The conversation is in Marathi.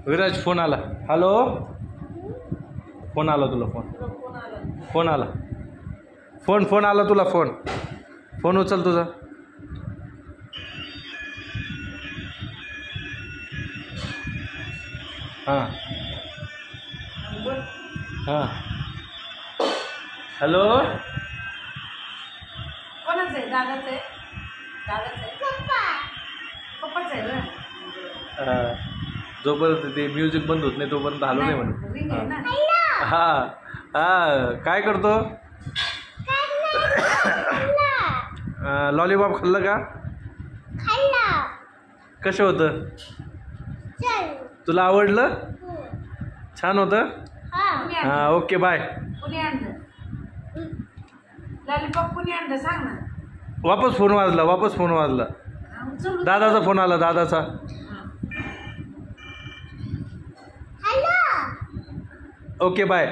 विराज फोन आला. हॅलो, फोन आला तुला. फोन आला. फोन आला तुला. फोन उचल तुझा. हां हां. हॅलो. कोणाचं आहे? दादाचं आहे. पप्पाच आहे ना. जोपर्यंत ते म्युझिक बंद होत नाही तोपर्यंत हॅलो नाही म्हणत. हां हां. काय करतो? लॉलीपॉप खाल्लं का? कसं होतं? तुला आवडलं? छान होतं. हां ओके बाय. कुणी आणलं लॉलीपॉप? कुणी आणलं सांग ना. वापस फोन वाजला. दादाचा फोन आला. दादाचा. Okay bye.